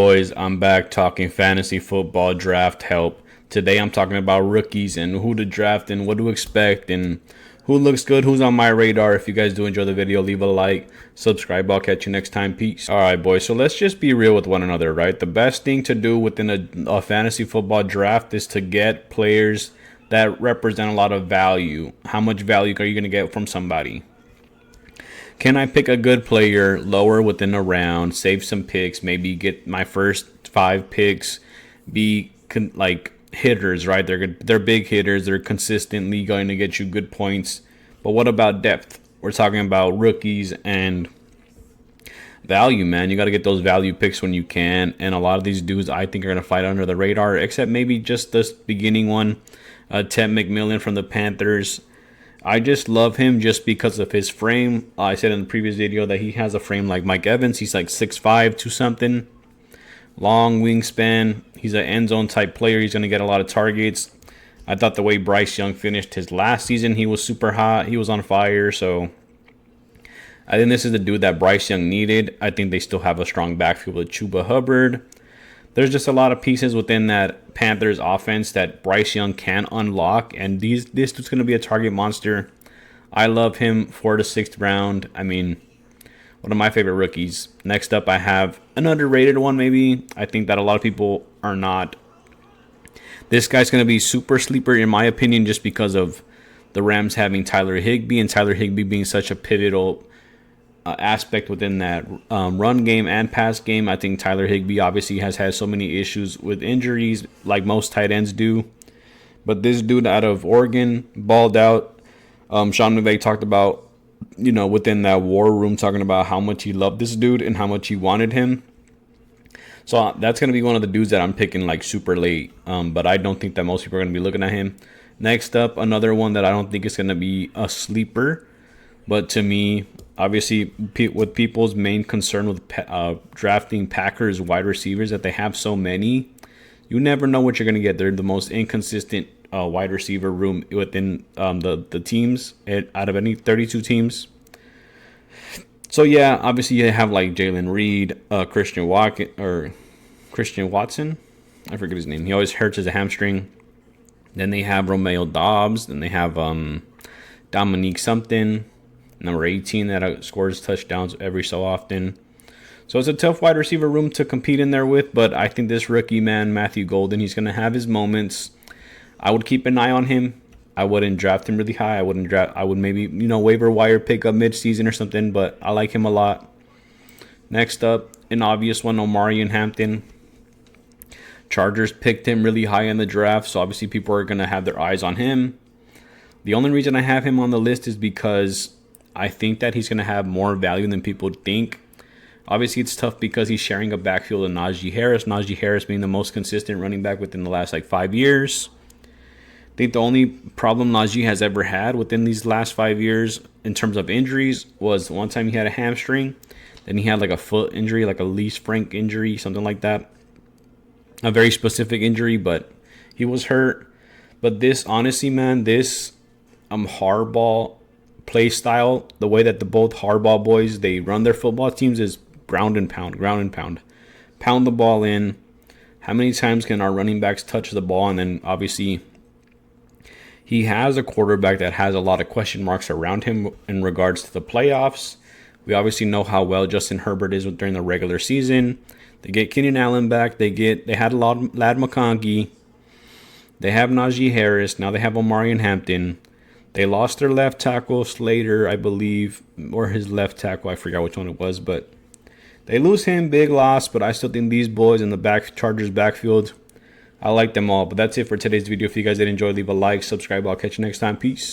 Boys, I'm back talking fantasy football draft help. Today I'm talking about rookies and who to draft and what to expect and who looks good, who's on my radar. If you guys do enjoy the video, leave a like, subscribe. I'll catch you next time. Peace. Alright, boys, so let's just be real with one another, right? The best thing to do within a fantasy football draft is to get players that represent a lot of value. How much value are you going to get from somebody? Can I pick a good player lower within a round, save some picks, maybe get my first 5 picks, be like hitters, right? They're big hitters. They're consistently going to get you good points. But what about depth? We're talking about rookies and value, man. You got to get those value picks when you can. And a lot of these dudes I think are going to fight under the radar, except maybe just this beginning one, Ted McMillan from the Panthers. I just love him just because of his frame. I said in the previous video that he has a frame like Mike Evans. He's like 6'5", 2 something. Long wingspan. He's an end zone type player. He's going to get a lot of targets. I thought the way Bryce Young finished his last season, he was super hot. He was on fire. So I think this is the dude that Bryce Young needed. I think they still have a strong backfield with Chuba Hubbard. There's just a lot of pieces within that Panthers offense that Bryce Young can unlock, and this dude's going to be a target monster. I love him. 4th to 6th round. I mean, one of my favorite rookies. Next up, I have an underrated one maybe. I think that a lot of people are not. This guy's going to be super sleeper in my opinion just because of the Rams having Tyler Higbee and Tyler Higbee being such a pivotal aspect within that run game and pass game. I think Tyler Higbee obviously has had so many issues with injuries like most tight ends do. But this dude out of Oregon balled out. Sean McVay talked about, within that war room, talking about how much he loved this dude and how much he wanted him. So that's going to be one of the dudes that I'm picking like super late. But I don't think that most people are going to be looking at him. Next up, another one that I don't think is going to be a sleeper. But to me, obviously, with people's main concern with drafting Packers wide receivers, that they have so many, you never know what you're going to get. They're the most inconsistent wide receiver room within the teams out of any 32 teams. So yeah, obviously you have like Jalen Reed, Christian Watson. I forget his name. He always hurts his hamstring. Then they have Romeo Doubs. Then they have Dominique something. Number 18 that scores touchdowns every so often. So it's a tough wide receiver room to compete in there with, but I think this rookie, man, Matthew Golden, he's going to have his moments. I would keep an eye on him. I wouldn't draft him really high. I would maybe, waiver wire pick up midseason or something, but I like him a lot. Next up, an obvious one, Omarion Hampton. Chargers picked him really high in the draft, so obviously people are going to have their eyes on him. The only reason I have him on the list is because I think that he's going to have more value than people think. Obviously, it's tough because he's sharing a backfield with Najee Harris. Najee Harris being the most consistent running back within the last 5 years. I think the only problem Najee has ever had within these last 5 years in terms of injuries was one time he had a hamstring. Then he had like a foot injury, like a Lee Frank injury, something like that. A very specific injury, but he was hurt. But this, honestly, man, this hardball play style, the way that the both Harbaugh boys, they run their football teams is ground and pound. Pound the ball in. How many times can our running backs touch the ball? And then obviously he has a quarterback that has a lot of question marks around him in regards to the playoffs. We obviously know how well Justin Herbert is during the regular season. They get Keenan Allen back. They had Lad McConkey. They have Najee Harris. Now they have Omarion Hampton. They lost their left tackle, Slater, I believe, or his left tackle. I forgot which one it was, but they lose him, big loss. But I still think these boys in the Chargers backfield, I like them all. But that's it for today's video. If you guys did enjoy, leave a like, subscribe. I'll catch you next time. Peace.